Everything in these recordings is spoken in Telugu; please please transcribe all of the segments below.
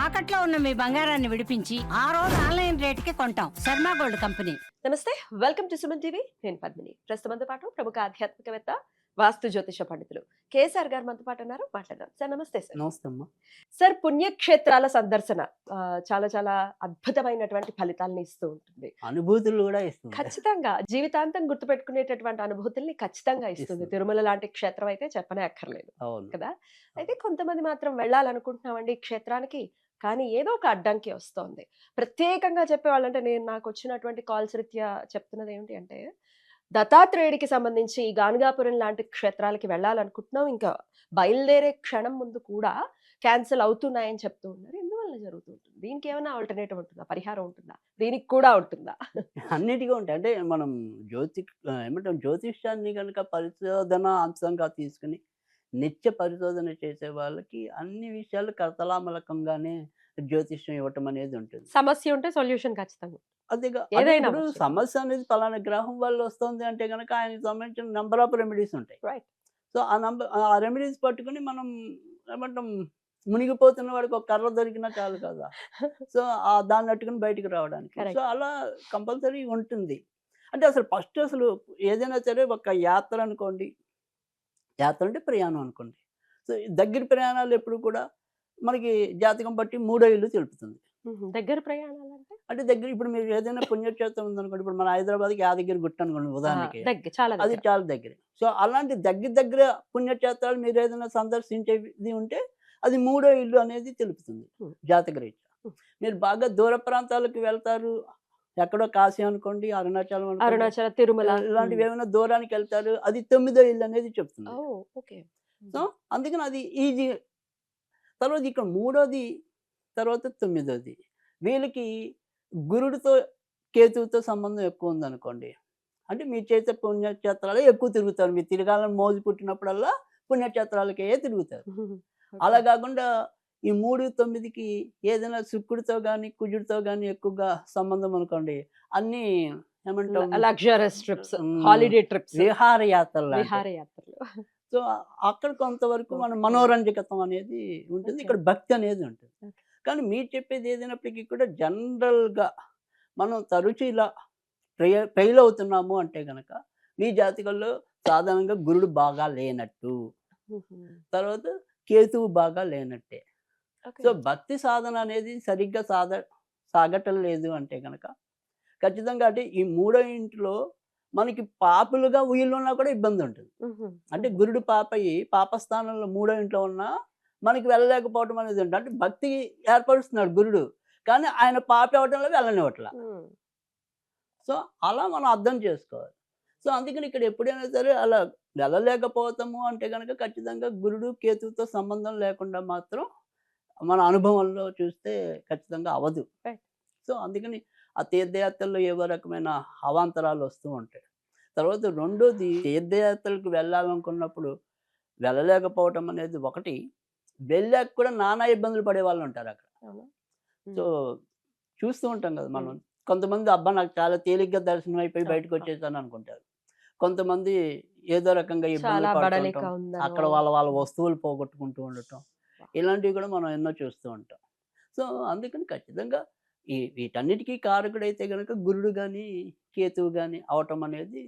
తాకట్లో ఉన్న మీ బంగారాన్ని విడిపించి ఆ రోజు ఆన్లైన్ రేటుకి కొంటాం. Sharma gold company. నమస్తే, వెల్కమ్ టు సుమన్ టీవీ. నేను పద్మిని. ప్రస్తుతంతో పాటు ప్రముఖ ఆధ్యాత్మికవేత్త, వాస్తు జ్యోతిష పండితులు కేఎస్ఆర్ గారు మనతో పాటు ఉన్నారు. మాట్లాడదాం సార్. నమస్తే సార్. నమస్తే అమ్మా. సార్, పుణ్యక్షేత్రాల సందర్శన చాలా చాలా అద్భుతమైనటువంటి ఫలితాలను ఇస్తూ ఉంటుంది. అనుభూతులు కూడా ఇస్తుంది. ఖచ్చితంగా జీవితాంతం గుర్తుపెట్టుకునేటటువంటి అనుభూతుల్ని ఖచ్చితంగా ఇస్తుంది. ఇస్తుంది. తిరుమల లాంటి క్షేత్రం అయితే చెప్పనే అక్కర్లేదు అవును. కదా. అయితే కొంతమంది మాత్రం వెళ్ళాలనుకుంటున్నామండి ఈ క్షేత్రానికి, కానీ ఏదో ఒక అడ్డంకి వస్తోంది. ప్రత్యేకంగా చెప్పేవాళ్ళంటే నేను నాకు వచ్చినటువంటి కాల్స్ రీత్యా చెప్తున్నది ఏంటి అంటే, దత్తాత్రేయుడికి సంబంధించి ఈ గానుగాపురం లాంటి క్షేత్రాలకి వెళ్ళాలనుకుంటున్నాం, ఇంకా బయలుదేరే క్షణం ముందు కూడా క్యాన్సిల్ అవుతున్నాయని చెప్తూ ఉన్నారు. ఎందువల్ల జరుగుతుంటుంది? దీనికి ఏమైనా ఆల్టర్నేటివ్ ఉంటుందా? పరిహారం ఉంటుందా? దీనికి కూడా ఉంటుందా? అన్నిటిగా ఉంటాయి. అంటే మనం ఏమంటాం, జ్యోతిష్యాన్ని కనుక పరిశోధన అంశంగా తీసుకుని నిత్య పరిశోధన చేసే వాళ్ళకి అన్ని విషయాలు కథలామలకంగానే జ్యోతిష్యం ఇవ్వటం అనేది ఉంటుంది. సమస్య ఉంటే సొల్యూషన్ ఖచ్చితంగా. అదేగా ఏదైనా ఇప్పుడు అవ్వచ్చు. సమస్య అనేది పలానా గ్రహం వల్ల వస్తుంది అంటే కనుక ఆయనకి సంబంధించిన నెంబర్ ఆఫ్ రెమెడీస్ ఉంటాయి. రైట్. సో ఆ రెమెడీస్ పట్టుకుని మనం ఏమంటాం, మునిగిపోతున్న వాడికి ఒక కర్ర దొరికినా చాలు కదా. సో దాన్ని అట్టుకుని బయటికి రావడానికి. Correct. సో అలా కంపల్సరీ ఉంటుంది. అంటే అసలు ఏదైనా సరే ఒక యాత్ర అనుకోండి, యాత్ర అంటే ప్రయాణం అనుకోండి. సో ఈ దగ్గర ప్రయాణాలు ఎప్పుడు కూడా మనకి జాతకం బట్టి మూడో ఇల్లు తెలుపుతుంది. దగ్గర ప్రయాణాలంటే అంటే దగ్గర ఇప్పుడు మీరు ఏదైనా పుణ్యక్షేత్రం ఉందనుకోండి, ఇప్పుడు మన హైదరాబాద్కి యాదగిరి గుట్ట అనుకోండి ఉదాహరణకి, దగ్గర, చాలా అది దగ్గర. చాలా దగ్గర. సో అలాంటి దగ్గర పుణ్యక్షేత్రాలు మీరు ఏదైనా సందర్శించేది ఉంటే అది మూడో ఇల్లు అనేది తెలుపుతుంది Hmm. జాతకరీత్యా. Hmm. మీరు బాగా దూర ప్రాంతాలకు వెళ్తారు, ఎక్కడో కాశీ అనుకోండి, అరుణాచలం అనుకోండి, అరుణాచల, తిరుమల ఇలాంటివి ఏమైనా దూరానికి వెళ్తారు, అది తొమ్మిదో ఇల్లు అనేది చెప్తుంది. ఓకే. సో అందుకని అది ఈజీ. తర్వాత ఇక్కడ మూడోది, తర్వాత తొమ్మిదోది, వీళ్ళకి గురుడితో కేతువుతో సంబంధం ఎక్కువ ఉందనుకోండి, అంటే మీరు చేసే పుణ్యక్షేత్రాలే ఎక్కువ తిరుగుతారు. మీరు తిరగాలని మోజు పుట్టినప్పుడల్లా పుణ్యక్షేత్రాలకే తిరుగుతారు. అలా కాకుండా ఈ 3, 9కి ఏదైనా శుక్రుడితో కానీ కుజుడితో కానీ ఎక్కువగా సంబంధం అనుకోండి, అన్నీ ఏమంటాం, లగ్జరస్ ట్రిప్స్, హాలిడే ట్రిప్స్, విహారయాత్రలు. విహారయాత్రలు. సో అక్కడ కొంతవరకు మన మనోరంజకత్వం అనేది ఉంటుంది, ఇక్కడ భక్తి అనేది ఉంటుంది. Okay. కానీ మీరు చెప్పేది ఏదైనప్పటికీ కూడా జనరల్గా మనం తరచు ఇలా ఫెయిల్ అవుతున్నాము అంటే కనుక మీ జాతకంలో సాధారణంగా గురుడు బాగా లేనట్టు, తర్వాత కేతువు బాగా లేనట్టే. సో భక్తి సాధన అనేది సరిగ్గా సాగటం లేదు అంటే కనుక ఖచ్చితంగా, అంటే ఈ మూడో ఇంట్లో మనకి పాపులుగా వీళ్ళున్నా కూడా ఇబ్బంది ఉంటుంది. అంటే గురుడు పాపయి పాపస్థానంలో మూడో ఇంట్లో ఉన్నా మనకి వెళ్ళలేకపోవడం అనేది ఉంటుంది. అంటే భక్తి ఏర్పరుస్తున్నాడు గురుడు, కానీ ఆయన పాప అవ్వడంలో వెళ్ళనివ్వట్ల. సో అలా మనం అర్థం చేసుకోవాలి. సో అందుకని ఇక్కడ ఎప్పుడైనా సరే అలా వెళ్ళలేకపోతాము అంటే కనుక ఖచ్చితంగా గురుడు కేతువుతో సంబంధం లేకుండా మాత్రం మన అనుభవంలో చూస్తే ఖచ్చితంగా అవ్వదు. Right. సో అందుకని ఆ తీర్థయాత్రల్లో ఏవో రకమైన అవాంతరాలు వస్తూ ఉంటాయి. తర్వాత రెండోది, తీర్థయాత్రలకు వెళ్ళాలనుకున్నప్పుడు వెళ్ళలేకపోవటం అనేది ఒకటి, వెళ్ళాక కూడా నానా ఇబ్బందులు పడే వాళ్ళు ఉంటారు అక్కడ. సో చూస్తూ ఉంటాం కదా మనం, కొంతమంది అబ్బా నాకు చాలా తేలిగ్గా దర్శనం అయిపోయి బయటకు వచ్చేసాను అనుకుంటారు. కొంతమంది ఏదో రకంగా ఇబ్బందులు పడుతుంటాం, అక్కడ వాళ్ళ వస్తువులు పోగొట్టుకుంటూ ఉండటం, ఇలాంటివి కూడా మనం ఎన్నో చూస్తూ ఉంటాం. సో అందుకని ఖచ్చితంగా వీటన్నిటికీ కారకుడైతే కనుక గురుడు కానీ కేతువు కానీ అవటం అనేది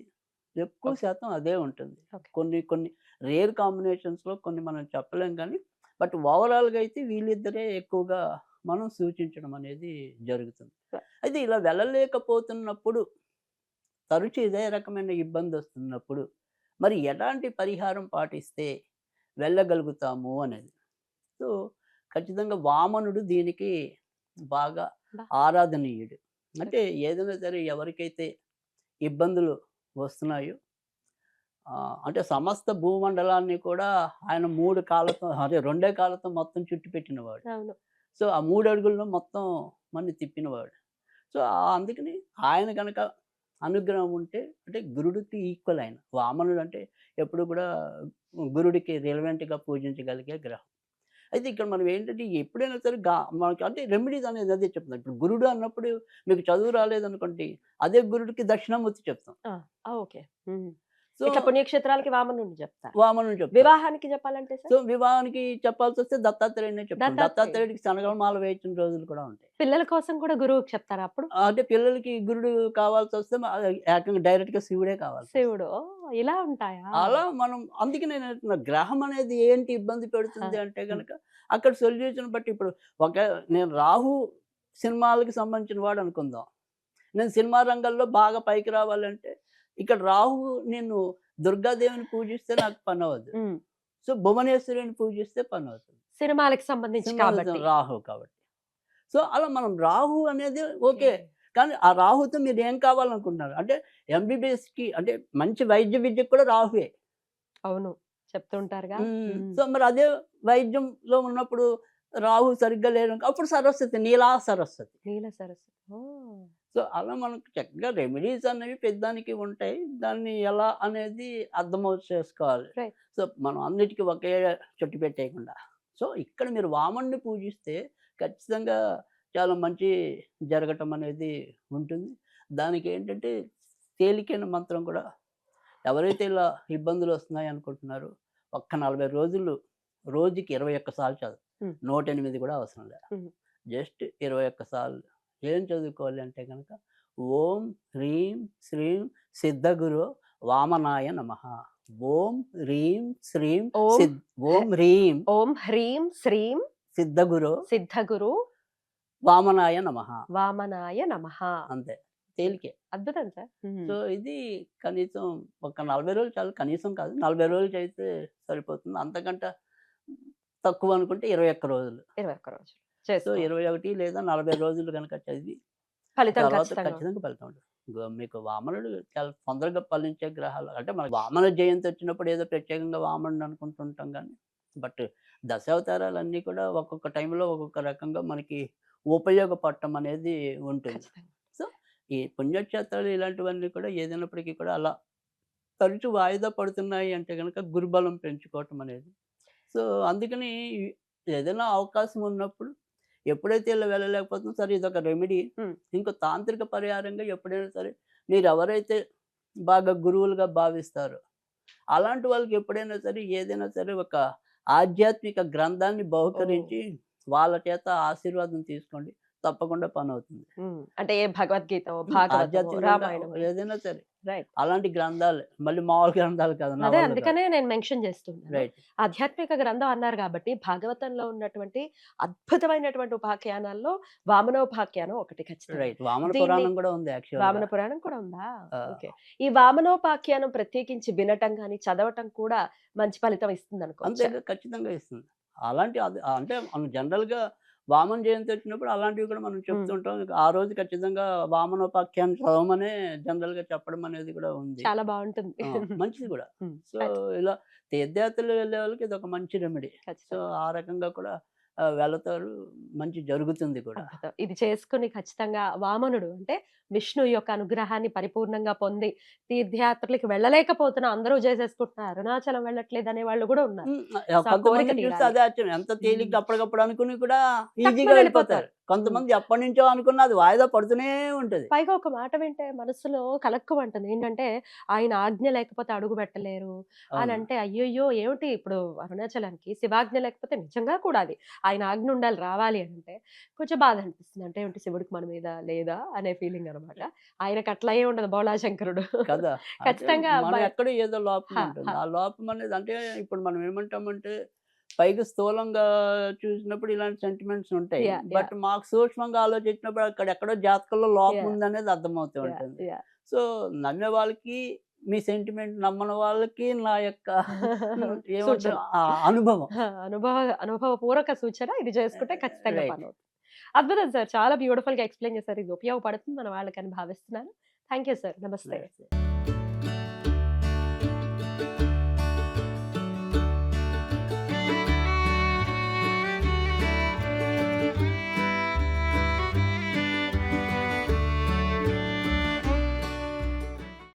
ఎక్కువ శాతం అదే ఉంటుంది. కొన్ని రేర్ కాంబినేషన్స్లో కొన్ని మనం చెప్పలేం, కానీ బట్ ఓవరాల్గా అయితే వీళ్ళిద్దరే ఎక్కువగా మనం సూచించడం అనేది జరుగుతుంది. అయితే ఇలా వెళ్ళలేకపోతున్నప్పుడు, తరచు ఇదే రకమైన ఇబ్బంది వస్తున్నప్పుడు మరి ఎలాంటి పరిహారం పాటిస్తే వెళ్ళగలుగుతాము అనేది. సో ఖచ్చితంగా వామనుడు దీనికి బాగా ఆరాధనీయుడు. అంటే ఏదైనా సరే ఎవరికైతే ఇబ్బందులు వస్తున్నాయో, అంటే సమస్త భూమండలాన్ని కూడా ఆయన 3 కాళ్ళతో, అదే 2 కాళ్ళతో మొత్తం చుట్టి పెట్టినవాడు. సో ఆ 3 అడుగుల్లో మొత్తం మన్ని తిప్పినవాడు. సో అందుకని ఆయన కనుక అనుగ్రహం ఉంటే, అంటే గురుడికి ఈక్వల్ ఆయన వామనుడు అంటే ఎప్పుడు కూడా గురుడికి రిలవెంట్గా పూజించగలిగే గ్రహం. అయితే ఇక్కడ మనం ఏంటంటే ఎప్పుడైనా సరే మనకి అంటే రెమెడీస్ అనేది అదే చెప్తాం. ఇప్పుడు గురుడు అన్నప్పుడు మీకు చదువు రాలేదనుకోండి, అదే గురుడికి దక్షిణామూర్తి చెప్తాం. ఓకే. సో ఇట్లా పుణ్యక్షేత్రాలకి వామనుడిని చెప్తారు. వామనుడు చెప్తారు. వివాహానికి చెప్పాలంటే సో సార్ వివాహానికి చెప్పాల్సి వస్తే దత్తాత్రేయుడినే చెప్తాను. దత్తాత్రేయుడు. దత్తాత్రేయుడికి శనగలమాల వేయించిన రోజులు కూడా ఉంటాయి. పిల్లల కోసం కూడా గురువుకి చెప్తారా అప్పుడు? అంటే పిల్లలకి గురుడు కావాల్సి వస్తే ఏకంగా డైరెక్ట్ గా శివుడే కావాలి. శివుడు ఇలా ఉంటాయా? అలా మనం అందుకే నేను అంటున్నా, గ్రహం అనేది ఏంటి ఇబ్బంది పెడుతుంది అంటే గనక అక్కడ సొల్యూషన్ బట్టి ఇప్పుడు నేను రాహు సినిమాలకి సంబంధించిన వాడు అనుకుందాం. నేను సినిమా రంగంలో బాగా పైకి రావాలంటే ఇక్కడ రాహు నేను దుర్గాదేవిని పూజిస్తే నాకు పని అవ్వదు. ఉమ్. సో భువనేశ్వరిని పూజిస్తే పని అవుతుంది. సినిమాలకు సంబంధించి కాబట్టి. రాహు కాబట్టి. సో అలా మనం రాహు అనేది ఓకే, కానీ ఆ రాహుతో మీరు ఏం కావాలనుకుంటున్నారు అంటే ఎంబీబీఎస్కి అంటే మంచి వైద్య విద్యకు కూడా రాహువే. అవును, చెప్తుంటారుగా. సో మరి అదే వైద్యంలో ఉన్నప్పుడు రాహు సరిగ్గా లేరు అప్పుడు సరస్వతి, నీలా సరస్వతి. నీల సరస్వతి. ఓ. సో అలా మనకు చక్కగా రెమెడీస్ అనేవి పెద్దానికి ఉంటాయి. దాన్ని ఎలా అనేది అర్థమవుతు చేసుకోవాలి. Right. సో మనం అన్నిటికీ ఒకే చుట్టు పెట్టేయకుండా. సో ఇక్కడ మీరు వామన్ని పూజిస్తే ఖచ్చితంగా చాలా మంచి జరగటం అనేది ఉంటుంది. దానికి ఏంటంటే తేలికైన మంత్రం కూడా ఎవరైతే ఇలా ఇబ్బందులు వస్తున్నాయి అనుకుంటున్నారో ఒక్క 40 రోజులు రోజుకి 21 సార్లు చదువు. 108 కూడా అవసరం లేదు. జస్ట్ 21 సార్లు ఏం చదువుకోవాలి అంటే కనుక ఓం హ్రీం శ్రీం సిద్ధగురు వామనాయ నమః. ఓం హ్రీం శ్రీం ఓం హ్రీం ఓం హ్రీం శ్రీం సిద్ధగురు సిద్ధగురు వామనాయ నమః. వామనాయ నమః. అంతే, తేలికే. అద్భుతం సార్. సో ఇది కనీసం ఒక 40 రోజులు చాలు. కనీసం కాదు, 40 రోజులు చేస్తే సరిపోతుంది. అంతకంటే తక్కువ అనుకుంటే 21 రోజులు. 21 రోజులు సో చేసుకో. 21 లేదా 40 రోజులు కనుక చదివి ఫలితం తర్వాత ఖచ్చితంగా. ఖచ్చితంగా ఫలితం ఉంటుంది. మీకు వామనుడు చాలా తొందరగా ఫలించే గ్రహాలు అంటే మనకి వామన జయంతి వచ్చినప్పుడు ఏదో ప్రత్యేకంగా వామనుడు అనుకుంటుంటాం కానీ బట్ దశావతారాలన్నీ కూడా ఒక్కొక్క టైంలో ఒక్కొక్క రకంగా మనకి ఉపయోగపడటం అనేది ఉంటుంది. ఖచ్చితంగా. సో ఈ పుణ్యక్షేత్రాలు ఇలాంటివన్నీ కూడా ఏదైనప్పటికీ కూడా అలా తరచు వాయిదా పడుతున్నాయి అంటే కనుక గురుబలం పెంచుకోవటం అనేది. సో అందుకని ఏదైనా అవకాశం ఉన్నప్పుడు ఎప్పుడైతే ఇలా వెళ్ళలేకపోతుందో సరే ఇదొక రెమెడీ. ఇంకో తాంత్రిక పరిహారంగా ఎప్పుడైనా సరే మీరు ఎవరైతే బాగా గురువులుగా భావిస్తారో అలాంటి వాళ్ళకి ఎప్పుడైనా సరే ఏదైనా సరే ఒక ఆధ్యాత్మిక గ్రంథాన్ని బహుకరించి వాళ్ళ చేత ఆశీర్వాదం తీసుకోండి, తప్పకుండా పని అవుతుంది. అంటే ఏ భగవద్గీత, భాగవతం, ఆధ్యాత్మిక రామాయణం, ఏదైనా సరే రైట్. అలాంటి గ్రంథాలు మళ్ళీ మామూలు గ్రంథాలు కాదు. అదే అందుకనే నేను మెన్షన్ చేస్తున్నాను. రైట్. ఆధ్యాత్మిక గ్రంథం అన్నారు కాబట్టి భాగవతంలో ఉన్నటువంటి అద్భుతమైనటువంటి ఉపాఖ్యానాల్లో వామనోపాఖ్యానం ఒకటి ఖచ్చితంగా. రైట్. వామన దీన్ని- పురాణం కూడా ఉంది యాక్చువల్. వామన పురాణం కూడా ఉందా? ఆ. ఓకే. ఈ వామనోపాఖ్యానం ప్రత్యేకించి వినటం కానీ చదవటం కూడా మంచి ఫలితం ఇస్తుంది అనుకోవచ్చు. అంతే, ఖచ్చితంగా ఇస్తుంది. అలాంటి అంటే మనం జనరల్ గా వామన జయంతి వచ్చినప్పుడు అలాంటివి కూడా మనం చెప్తుంటాం. ఆ రోజు ఖచ్చితంగా వామనోపాఖ్యానం చదవమనే జనరల్ గా చెప్పడం అనేది కూడా ఉంది. చాలా బాగుంటుంది. మంచిది కూడా. ఉమ్, సో ఇలా తీర్థయాత్రలు వెళ్ళే వాళ్ళకి ఇది ఒక మంచి రెమెడీ. సో ఖచ్చితంగా. ఆ రకంగా కూడా వెళతారు, మంచి జరుగుతుంది కూడా. అద్భుతం. ఇది చేసుకుని ఖచ్చితంగా వామనుడు అంటే విష్ణు యొక్క అనుగ్రహాన్ని పరిపూర్ణంగా పొంది తీర్థయాత్రలకు వెళ్ళలేకపోతున్నా అందరూ చేసేసుకుంటున్నారు, అరుణాచలం వెళ్ళట్లేదు అనే వాళ్ళు కూడా ఉన్నారు. కొంతమంది చూస్తే తీరాలి. అదే ఆశ్చర్యం, ఎంత తేలిగ్గా అప్పటికప్పుడు అనుకుని కూడా ఈజీగా వెళ్ళిపోతారు. వెళ్ళిపోతారు. కొంతమంది ఎప్పటి నుంచో అనుకున్న అది వాయిదా పడుతూనే ఉంటది. పైగా ఒక మాట వింటే మనసులో కలక్కుమంటుంది ఏంటంటే ఆయన ఆజ్ఞ లేకపోతే అడుగు పెట్టలేరు అని అవును. అంటే అయ్యయ్యో ఏమిటి ఇప్పుడు అరుణాచలానికి శివాజ్ఞ లేకపోతే నిజంగా కూడా అది ఆయన ఆజ్ఞ ఉండాలి రావాలి అని అంటే కొంచెం బాధ అనిపిస్తుంది. అంటే ఏమిటి శివుడికి మన మీద లేదా అనే ఫీలింగ్ అనమాట. ఆయనకు అట్లా ఏ ఉండదు బోళాశంకరుడు. కదా. ఖచ్చితంగా మనం ఎక్కడ ఏదో లోపం హ, ఉంటుంది. హ. ఆ లోపం అనేది అంటే ఇప్పుడు మనం ఏమంటామంటే పైకి స్థూలంగా చూసినప్పుడు ఇలాంటి సెంటిమెంట్స్ ఉంటాయి. Yeah, బట్ మాకు సూక్ష్మంగా ఆలోచించినప్పుడు అక్కడ ఎక్కడో జాతకంలో లోపం Yeah. ఉందనేది అర్థమవుతూ Yeah, ఉంటుంది. yeah. సో నమ్మే వాళ్ళకి మీ సెంటిమెంట్, నమ్మని వాళ్ళకి నా యొక్క ఏమంటారు సూచన. అనుభవం. అనుభవపూర్వక సూచన. ఇది చేసుకుంటే ఖచ్చితంగా Right. పని అవుతుంది. అద్భుతం సార్. చాలా బ్యూటిఫుల్ గా ఎక్స్ప్లెయిన్ చేశారు. ఇది ఉపయోగపడుతుంది మన వాళ్ళకని భావిస్తున్నాను. Thank you sir. నమస్తే. Right.